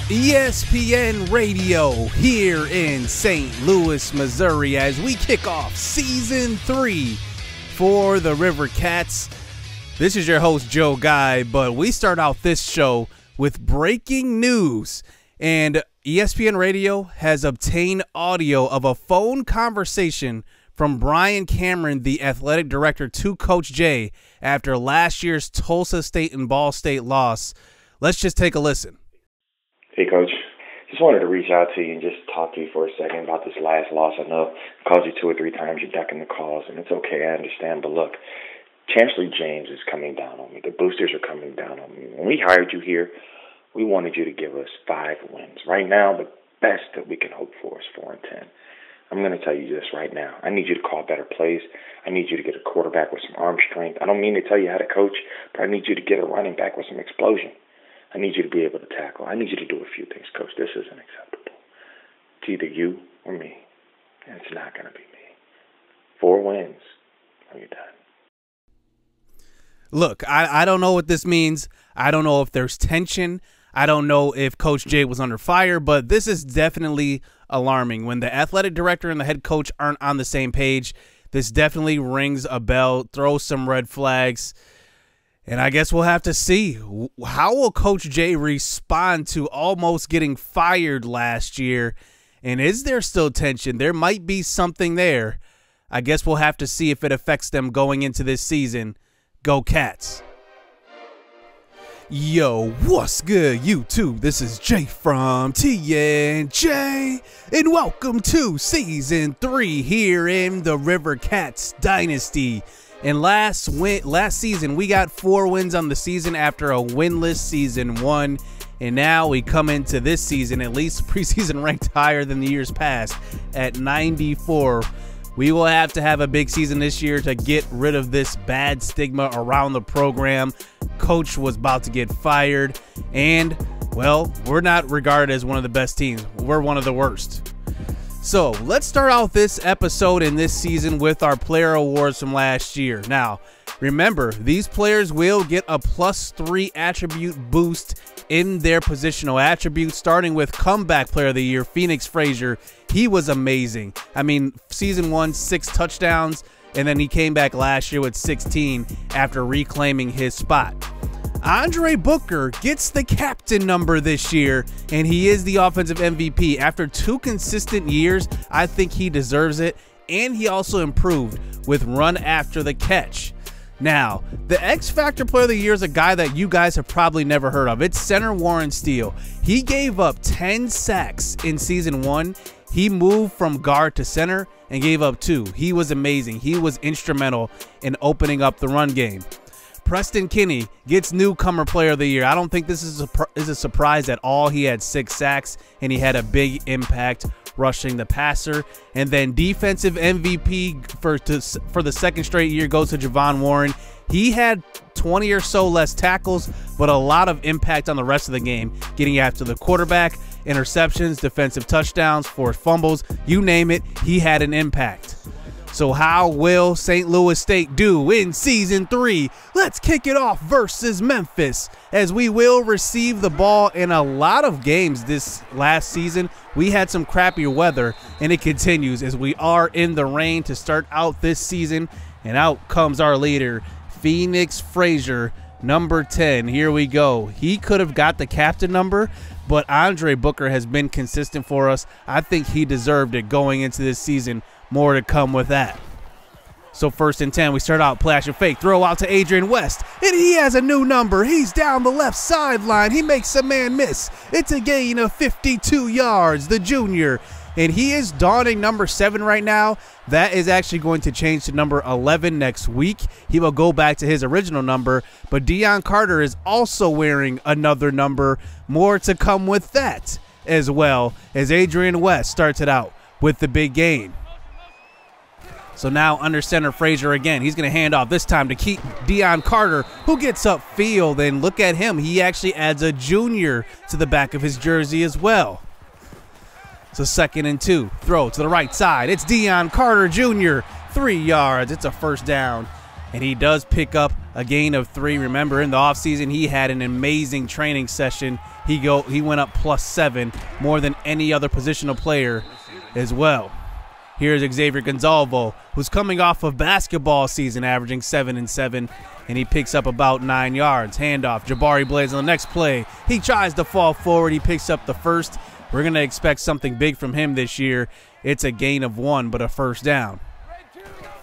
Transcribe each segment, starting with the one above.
ESPN Radio here in St. Louis, Missouri, as we kick off Season 3 for the Rivercats. This is your host, Joe Guy, but we start out this show with breaking news. And ESPN Radio has obtained audio of a phone conversation from Brian Cameron, the athletic director, to Coach Jay after last year's Tulsa State and Ball State loss. Let's just take a listen. Hey, Coach. Just wanted to reach out to you and just talk to you for a second about this last loss. I know I called you 2 or 3 times. You're ducking the calls, and it's okay. I understand. But look, Chancellor James is coming down on me. The boosters are coming down on me. When we hired you here, we wanted you to give us 5 wins. Right now, the best that we can hope for is 4 and 10. I'm going to tell you this right now. I need you to call better plays. I need you to get a quarterback with some arm strength. I don't mean to tell you how to coach, but I need you to get a running back with some explosion. I need you to be able to tackle. I need you to do a few things, Coach. This isn't acceptable. It's either you or me, and it's not going to be me. 4 wins, or you're done. Look, I don't know what this means. I don't know if there's tension. I don't know if Coach Jay was under fire, but this is definitely alarming. When the athletic director and the head coach aren't on the same page, this definitely rings a bell, throws some red flags. And I guess we'll have to see. How will Coach Jay respond to almost getting fired last year? And is there still tension? There might be something there. I guess we'll have to see if it affects them going into this season. Go Cats. Yo, what's good, YouTube? This is Jay from TNJ, and welcome to Season 3 here in the Rivercats Dynasty. And last season, we got 4 wins on the season after a winless Season 1. And now we come into this season, at least preseason ranked higher than the years past, at 94. We will have to have a big season this year to get rid of this bad stigma around the program. Coach was about to get fired. And, well, we're not regarded as one of the best teams. We're one of the worst. So let's start out this episode in this season with our player awards from last year. Now, remember, these players will get a +3 attribute boost in their positional attributes, starting with comeback player of the year, Phoenix Frazier. He was amazing. I mean, season 1, 6 touchdowns, and then he came back last year with 16 after reclaiming his spot. Andre Booker gets the captain number this year, and he is the offensive MVP. After 2 consistent years, I think he deserves it, and he also improved with run after the catch. Now, the X Factor player of the year is a guy that you guys have probably never heard of. It's center Warren Steele. He gave up 10 sacks in season 1. He moved from guard to center and gave up 2. He was amazing. He was instrumental in opening up the run game. Preston Kinney gets newcomer player of the year. I don't think this is a surprise at all. He had 6 sacks and he had a big impact rushing the passer. And then defensive MVP for the second straight year goes to Javon Warren. He had 20 or so less tackles, but a lot of impact on the rest of the game, getting after the quarterback, interceptions, defensive touchdowns, forced fumbles, you name it, he had an impact. So how will St. Louis State do in Season 3? Let's kick it off versus Memphis, as we will receive the ball in a lot of games this last season. We had some crappier weather, and it continues as we are in the rain to start out this season. And out comes our leader, Phoenix Frazier, number 10. Here we go. He could have got the captain number, but Andre Booker has been consistent for us. I think he deserved it going into this season. More to come with that. So 1st and 10, we start out play action fake, throw out to Adrian West, and he has a new number. He's down the left sideline. He makes a man miss. It's a gain of 52 yards, the junior. And he is donning number 7 right now. That is actually going to change to number 11 next week. He will go back to his original number, but Deion Carter is also wearing another number. More to come with that as well, as Adrian West starts it out with the big gain. So now under center, Frazier again. He's going to hand off this time to keep Deion Carter, who gets upfield. And look at him. He actually adds a junior to the back of his jersey as well. So 2nd and 2. Throw to the right side. It's Deion Carter Jr. 3 yards. It's a first down. And he does pick up a gain of 3. Remember, in the offseason, he had an amazing training session He went up +7, more than any other positional player as well. Here's Xavier Gonzalvo, who's coming off of basketball season, averaging 7 and 7, and he picks up about 9 yards. Handoff, Jabari Blades on the next play. He tries to fall forward. He picks up the first. We're going to expect something big from him this year. It's a gain of 1, but a first down.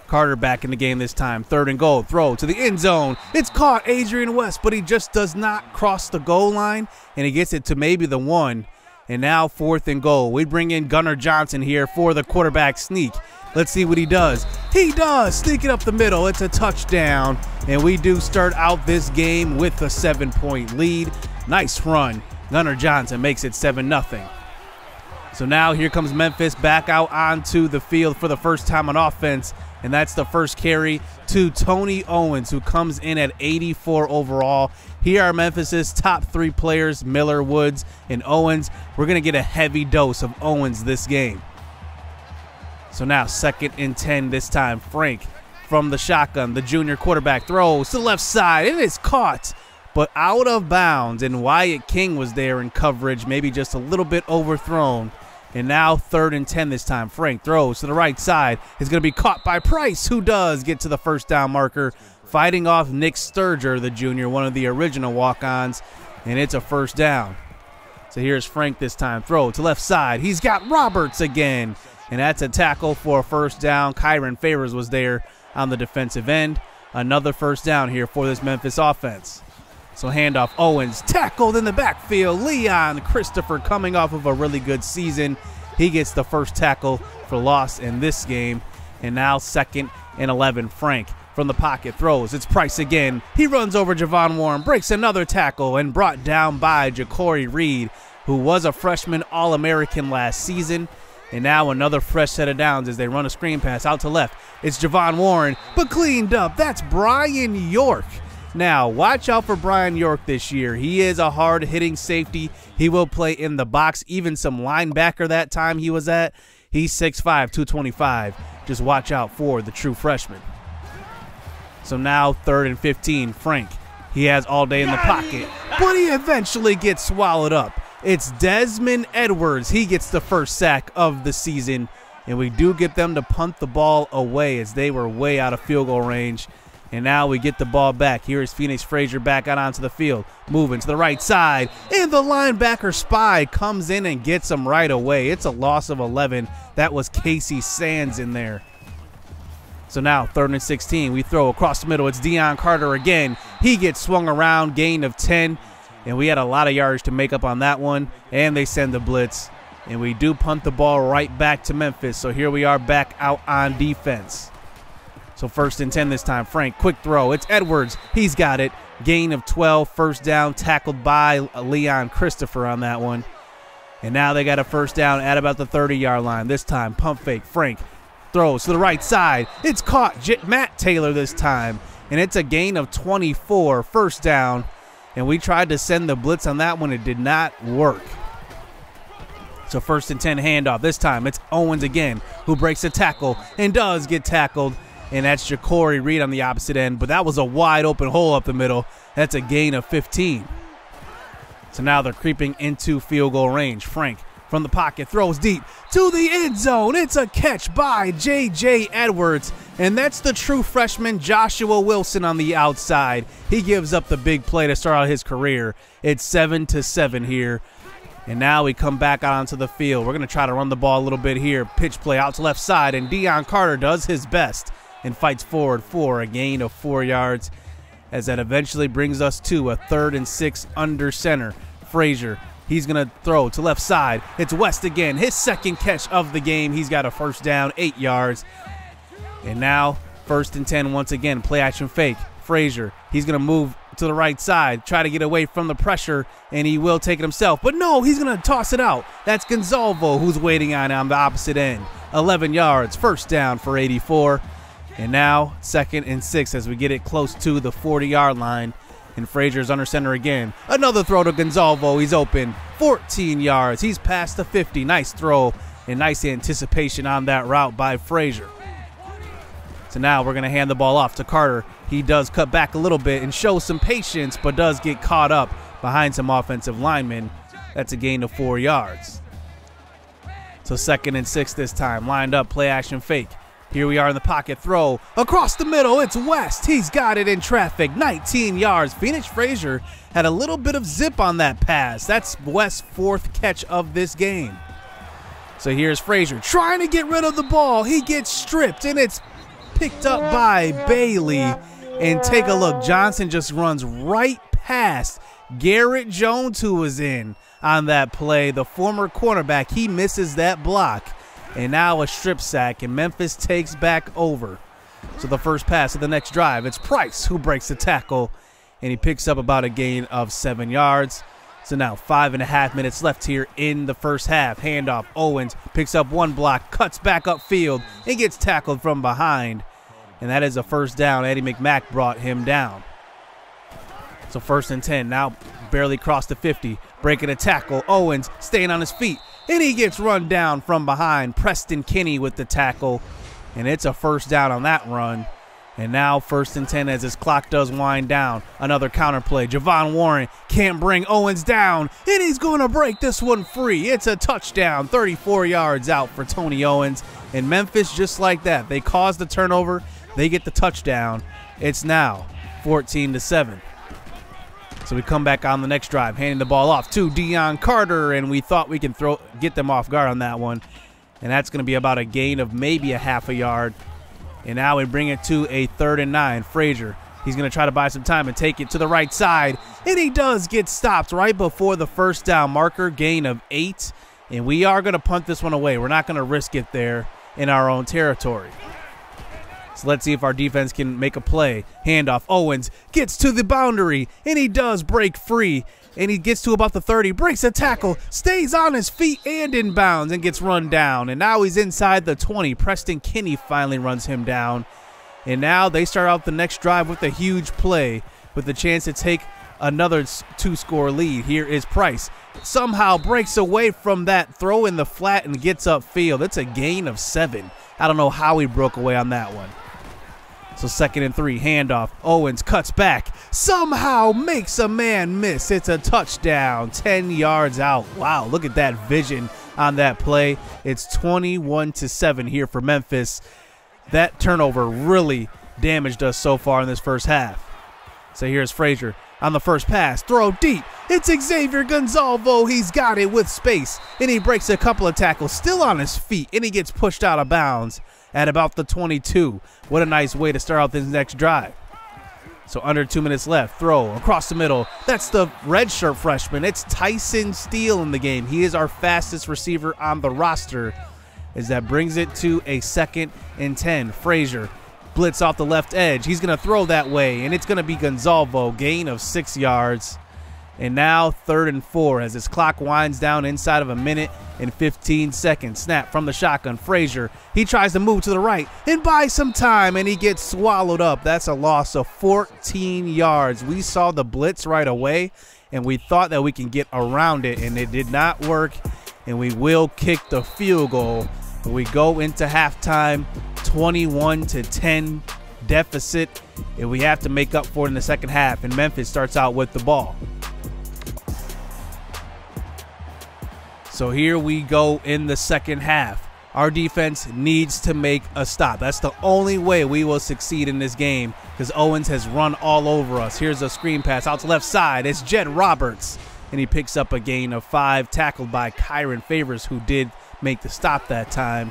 Carter back in the game this time. 3rd and goal. Throw to the end zone. It's caught, Adrian West, but he just does not cross the goal line, and he gets it to maybe the 1. And now 4th and goal. We bring in Gunnar Johnson here for the quarterback sneak. Let's see what he does. He does. Sneak it up the middle. It's a touchdown. And we do start out this game with a 7-point lead. Nice run. Gunnar Johnson makes it 7-0. So now here comes Memphis back out onto the field for the first time on offense. And that's the first carry to Tony Owens, who comes in at 84 overall. Here are Memphis's top 3 players, Miller, Woods, and Owens. We're going to get a heavy dose of Owens this game. So now 2nd and 10 this time. Frank from the shotgun. The junior quarterback throws to the left side. It is caught, but out of bounds. And Wyatt King was there in coverage, maybe just a little bit overthrown. And now 3rd and 10 this time. Frank throws to the right side. Is going to be caught by Price, who does get to the first down marker, fighting off Nick Sturger, the junior, one of the original walk-ons, and it's a first down. So here's Frank this time. Throw to left side. He's got Roberts again, and that's a tackle for a first down. Kyron Favors was there on the defensive end. Another first down here for this Memphis offense. So handoff, Owens tackled in the backfield. Leon Christopher coming off of a really good season. He gets the first tackle for loss in this game. And now 2nd and 11. Frank from the pocket throws. It's Price again. He runs over Javon Warren, breaks another tackle, and brought down by Ja'Cory Reed, who was a freshman All-American last season. And now another fresh set of downs as they run a screen pass out to left. It's Javon Warren, but cleaned up. That's Brian York. Now, watch out for Brian York this year. He is a hard-hitting safety. He will play in the box, even some linebacker that time he was at. He's 6'5", 225. Just watch out for the true freshman. So now 3rd and 15, Frank. He has all day in the pocket, but he eventually gets swallowed up. It's Desmond Edwards. He gets the first sack of the season, and we do get them to punt the ball away as they were way out of field goal range. And now we get the ball back. Here is Phoenix Frazier back out onto the field, moving to the right side. And the linebacker spy comes in and gets him right away. It's a loss of 11. That was Casey Sands in there. So now 3rd and 16. We throw across the middle. It's Deion Carter again. He gets swung around, gain of 10. And we had a lot of yards to make up on that one. And they send the blitz. And we do punt the ball right back to Memphis. So here we are back out on defense. So 1st and 10 this time. Frank, quick throw. It's Edwards. He's got it. Gain of 12. First down, tackled by Leon Christopher on that one. And now they got a first down at about the 30-yard line. This time, pump fake. Frank throws to the right side. It's caught. Matt Taylor this time. And it's a gain of 24. First down. And we tried to send the blitz on that one. It did not work. So 1st and 10 handoff. This time, it's Owens again, who breaks a tackle and does get tackled. And that's Ja'Cory Reed on the opposite end. But that was a wide open hole up the middle. That's a gain of 15. So now they're creeping into field goal range. Frank from the pocket throws deep to the end zone. It's a catch by J.J. Edwards. And that's the true freshman Joshua Wilson on the outside. He gives up the big play to start out his career. It's 7-7 here. And now we come back out onto the field. We're going to try to run the ball a little bit here. Pitch play out to left side. And Deion Carter does his best and fights forward for a gain of 4 yards, as that eventually brings us to a 3rd and 6 under center. Frazier, he's going to throw to left side. It's West again, his 2nd catch of the game. He's got a first down, 8 yards. And now 1st and 10 once again, play action fake. Frazier, he's going to move to the right side, try to get away from the pressure, and he will take it himself. But no, he's going to toss it out. That's Gonzalvo who's waiting on the opposite end. 11 yards, first down for 84. And now 2nd and 6 as we get it close to the 40-yard line. And Frazier's under center again. Another throw to Gonzalvo. He's open. 14 yards. He's past the 50. Nice throw and nice anticipation on that route by Frazier. So now we're going to hand the ball off to Carter. He does cut back a little bit and show some patience, but does get caught up behind some offensive linemen. That's a gain of 4 yards. So 2nd and 6 this time. Lined up, play action fake. Here we are in the pocket, throw across the middle. It's West. He's got it in traffic, 19 yards. Phoenix Frazier had a little bit of zip on that pass. That's West's 4th catch of this game. So here's Frazier trying to get rid of the ball. He gets stripped, and it's picked up by Bailey. And take a look. Johnson just runs right past Garrett Jones, who was in on that play. The former cornerback, he misses that block. And now a strip sack, and Memphis takes back over. So the first pass of the next drive, it's Price who breaks the tackle, and he picks up about a gain of 7 yards. So now 5.5 minutes left here in the first half. Handoff, Owens picks up 1 block, cuts back upfield, and gets tackled from behind. And that is a first down. Eddie McMack brought him down. So 1st and 10, now barely crossed the 50. Breaking a tackle, Owens staying on his feet, and he gets run down from behind. Preston Kinney with the tackle, and it's a first down on that run. And now 1st and 10 as his clock does wind down. Another counter play. Javon Warren can't bring Owens down, and he's going to break this one free. It's a touchdown, 34 yards out for Tony Owens. And Memphis, just like that, they cause the turnover, they get the touchdown. It's now 14-7. So we come back on the next drive, handing the ball off to Deion Carter, and we thought we can get them off guard on that one. And that's going to be about a gain of maybe a half a yard. And now we bring it to a 3rd and 9. Frazier, he's going to try to buy some time and take it to the right side. And he does get stopped right before the first down marker, gain of 8. And we are going to punt this one away. We're not going to risk it there in our own territory. So let's see if our defense can make a play. Handoff, Owens gets to the boundary, and he does break free. And he gets to about the 30, breaks a tackle, stays on his feet and in bounds, and gets run down. And now he's inside the 20. Preston Kinney finally runs him down. And now they start out the next drive with a huge play with the chance to take another 2-score lead. Here is Price. Somehow breaks away from that throw in the flat and gets upfield. It's a gain of 7. I don't know how he broke away on that one. So 2nd and 3, handoff. Owens cuts back, somehow makes a man miss. It's a touchdown, 10 yards out. Wow, look at that vision on that play. It's 21-7 here for Memphis. That turnover really damaged us so far in this first half. So here's Frazier on the first pass, throw deep. It's Xavier Gonzalvo. He's got it with space, and he breaks a couple of tackles, still on his feet, and he gets pushed out of bounds at about the 22. What a nice way to start out this next drive. So under 2 minutes left, throw across the middle. That's the redshirt freshman. It's Tyson Steele in the game. He is our fastest receiver on the roster, as that brings it to a 2nd and 10. Frazier blitz off the left edge. He's going to throw that way, and it's going to be Gonzalvo, gain of 6 yards. And now 3rd and 4 as his clock winds down inside of a minute and 15 seconds. Snap from the shotgun. Frazier, he tries to move to the right and buy some time, and he gets swallowed up. That's a loss of 14 yards. We saw the blitz right away, and we thought that we can get around it, and it did not work, and we will kick the field goal. We go into halftime 21-10 deficit, and we have to make up for it in the second half, and Memphis starts out with the ball. So here we go in the second half. Our defense needs to make a stop. That's the only way we will succeed in this game, because Owens has run all over us. Here's a screen pass out to left side. It's Jed Roberts, and he picks up a gain of 5, tackled by Kyron Favors, who did make the stop that time.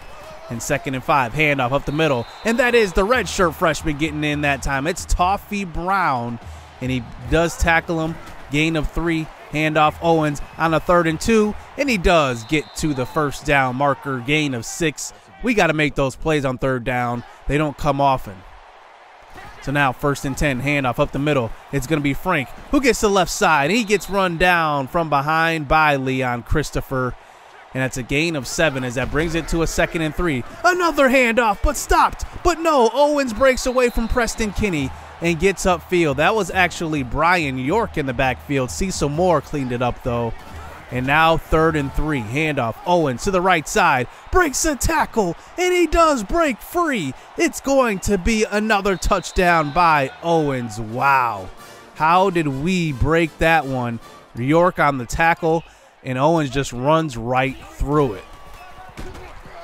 And 2nd and 5, handoff up the middle, and that is the redshirt freshman getting in that time. It's Toffee Brown, and he does tackle him. Gain of 3, handoff Owens on a 3rd and 2, and he does get to the first down marker. Gain of 6. We got to make those plays on 3rd down. They don't come often. So now 1st and 10, handoff up the middle. It's going to be Frank who gets to the left side. He gets run down from behind by Leon Christopher. And that's a gain of 7 as that brings it to a 2nd and 3. Another handoff, but stopped. But no, Owens breaks away from Preston Kinney and gets upfield. That was actually Brian York in the backfield. Cecil Moore cleaned it up, though. And now 3rd and 3. Handoff. Owens to the right side. Breaks a tackle, and he does break free. It's going to be another touchdown by Owens. Wow. How did we break that one? York on the tackle. and Owens just runs right through it.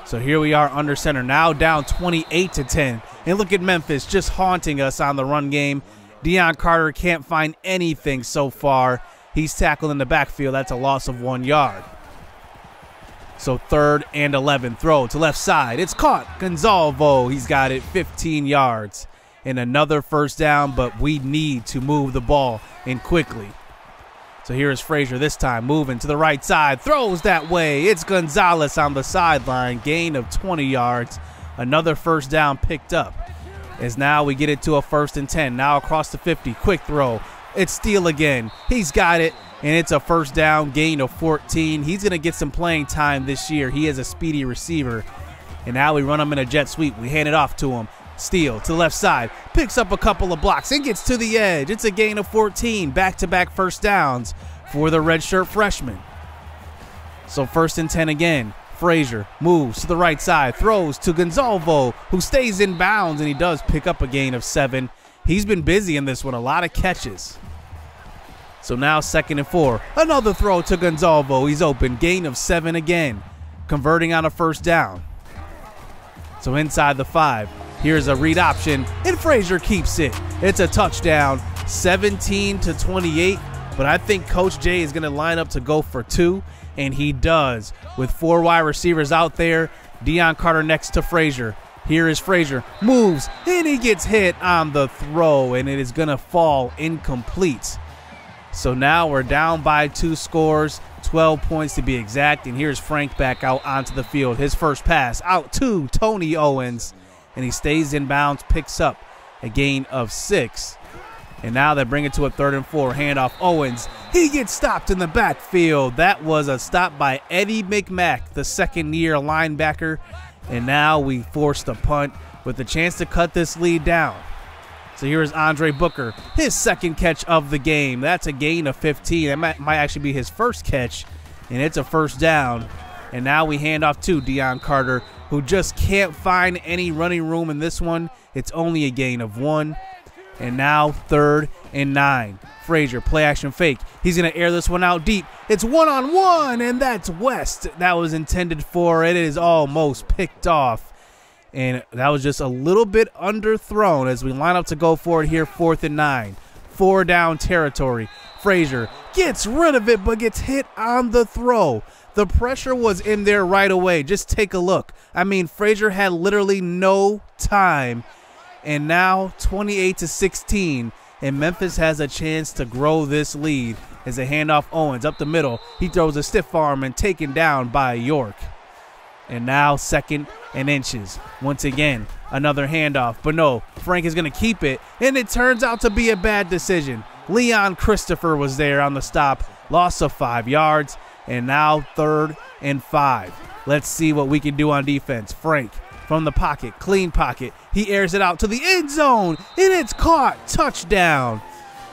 So here we are under center, now down 28-10. And look at Memphis just haunting us on the run game. Deion Carter can't find anything so far. He's tackled in the backfield. That's a loss of 1 yard. So 3rd and 11, throw to left side. It's caught. Gonzalvo, he's got it 15 yards. And another first down, but we need to move the ball in quickly. So here is Frazier this time, moving to the right side. Throws that way. It's Gonzalez on the sideline. Gain of 20 yards. Another first down picked up. As now we get it to a 1st and 10. Now across the 50. Quick throw. It's Steele again. He's got it. And it's a first down, gain of 14. He's going to get some playing time this year. He is a speedy receiver. And now we run him in a jet sweep. We hand it off to him. Steele to the left side. Picks up a couple of blocks and gets to the edge. It's a gain of 14. Back-to-back first downs for the redshirt freshman. So 1st and 10 again. Frazier moves to the right side. Throws to Gonzalvo, who stays in bounds, and he does pick up a gain of 7. He's been busy in this one. A lot of catches. So now 2nd and 4. Another throw to Gonzalvo. He's open. Gain of 7 again. Converting on a first down. So inside the 5. Here's a read option, and Frazier keeps it. It's a touchdown, 17-28. But I think Coach J is going to line up to go for 2, and he does. With 4 wide receivers out there, Deion Carter next to Frazier. Here is Frazier. Moves, and he gets hit on the throw, and it is going to fall incomplete. So now we're down by 2 scores, 12 points to be exact. And here's Frank back out onto the field. His first pass out to Tony Owens. And he stays in bounds, picks up a gain of 6. And now they bring it to a 3rd and 4. Handoff Owens. He gets stopped in the backfield. That was a stop by Eddie McMack, the second-year linebacker. And now we force the punt with a chance to cut this lead down. So here's Andre Booker, his 2nd catch of the game. That's a gain of 15. That might actually be his first catch, and it's a first down. And now we hand off to Deion Carter, who just can't find any running room in this one. It's only a gain of 1. And now 3rd and 9. Frazier, play action fake. He's going to air this one out deep. It's 1-on-1, and that's West. That was intended for. It is almost picked off. And that was just a little bit underthrown as we line up to go for it here, 4th and 9. 4 down territory. Frazier gets rid of it, but gets hit on the throw. The pressure was in there right away. Just take a look. I mean, Frazier had literally no time. And now 28-16, and Memphis has a chance to grow this lead as they hand off Owens up the middle. He throws a stiff arm and taken down by York. And now 2nd and inches. Once again, another handoff. But no, Frank is going to keep it, and it turns out to be a bad decision. Leon Christopher was there on the stop. Loss of 5 yards, and now 3rd and 5. Let's see what we can do on defense. Frank from the pocket, clean pocket. He airs it out to the end zone, and it's caught. Touchdown.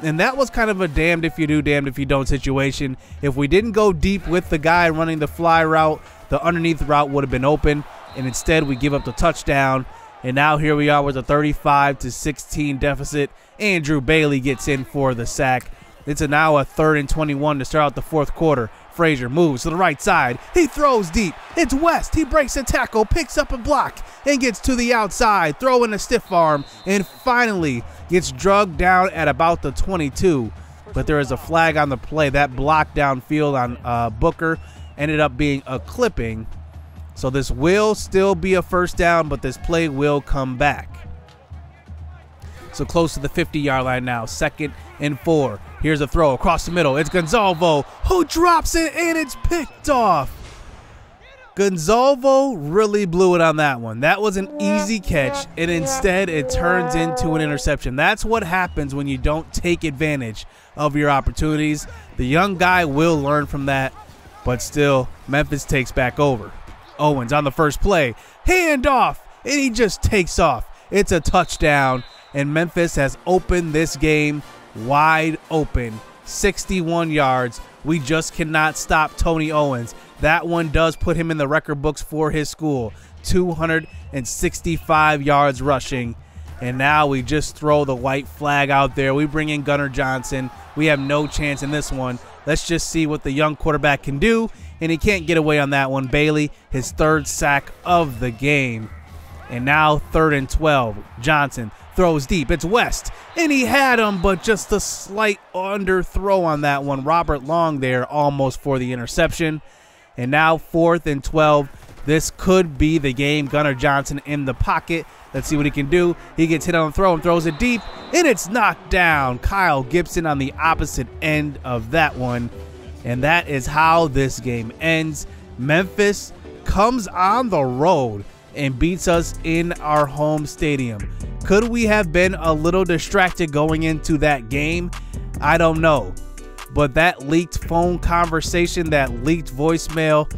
And that was kind of a damned if you do, damned if you don't situation. If we didn't go deep with the guy running the fly route, the underneath route would have been open, and instead we give up the touchdown. And now here we are with a 35-16 deficit. Andrew Bailey gets in for the sack. It's now a 3rd and 21 to start out the 4th quarter. Frazier moves to the right side. He throws deep. It's West. He breaks a tackle, picks up a block, and gets to the outside, throwing a stiff arm, and finally gets drugged down at about the 22. But there is a flag on the play. That block downfield on Booker ended up being a clipping. So this will still be a first down, but this play will come back. So close to the 50-yard line now, 2nd and 4. Here's a throw across the middle. It's Gonzalvo who drops it, and it's picked off. Gonzalvo really blew it on that one. That was an easy catch, and instead it turns into an interception. That's what happens when you don't take advantage of your opportunities. The young guy will learn from that, but still, Memphis takes back over. Owens on the first play. Hand off, and he just takes off. It's a touchdown, and Memphis has opened this game wide open. 61 yards. We just cannot stop Tony Owens. That one does put him in the record books for his school. 265 yards rushing. And now we just throw the white flag out there. We bring in Gunnar Johnson. We have no chance in this one. Let's just see what the young quarterback can do, and he can't get away on that one. Bailey, his 3rd sack of the game. And now 3rd and 12. Johnson throws deep. It's West, and he had him, but just a slight underthrow on that one. Robert Long there almost for the interception. And now 4th and 12. This could be the game. Gunnar Johnson in the pocket. Let's see what he can do. He gets hit on the throw and throws it deep, and it's knocked down. Kyle Gibson on the opposite end of that one. And that is how this game ends. Memphis comes on the road and beats us in our home stadium. Could we have been a little distracted going into that game? I don't know. But that leaked phone conversation, that leaked voicemail,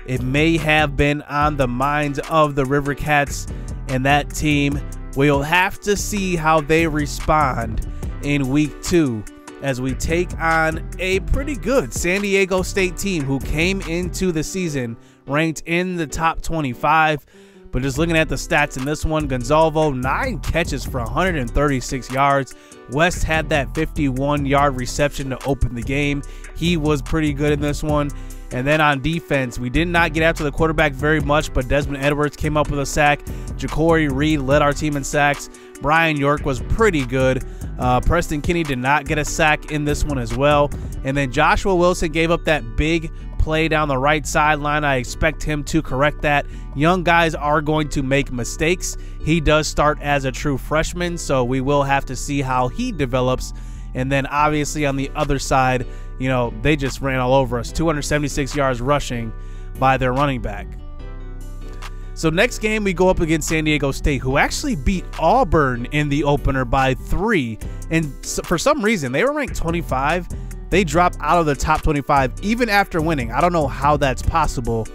it may have been on the minds of the Rivercats and that team. We'll have to see how they respond in week 2 as we take on a pretty good San Diego State team who came into the season ranked in the top 25. But just looking at the stats in this one, Gonzalvo, 9 catches for 136 yards. West had that 51-yard reception to open the game. He was pretty good in this one. And then on defense, we did not get after the quarterback very much, but Desmond Edwards came up with a sack. Ja'Cory Reed led our team in sacks. Brian York was pretty good. Preston Kinney did not get a sack in this one as well. And then Joshua Wilson gave up that big play down the right sideline. I expect him to correct that. Young guys are going to make mistakes. He does start as a true freshman, so we will have to see how he develops. And then obviously on the other side, you know, they just ran all over us. 276 yards rushing by their running back. So next game, we go up against San Diego State, who actually beat Auburn in the opener by 3. And for some reason, they were ranked 25. They dropped out of the top 25 even after winning. I don't know how that's possible,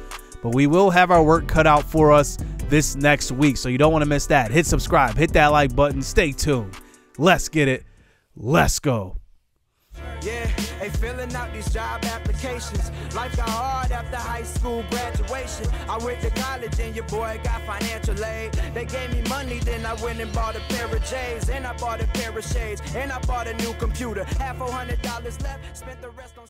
but we will have our work cut out for us this next week, so you don't want to miss that. Hit subscribe, hit that like button, stay tuned. Let's get it. Let's go. Yeah, they filling out these job applications. Life got hard after high school graduation. I went to college and your boy got financial aid. They gave me money, then I went and bought a pair of J's. And I bought a pair of shades. And I bought a new computer. Had $400 left, spent the rest on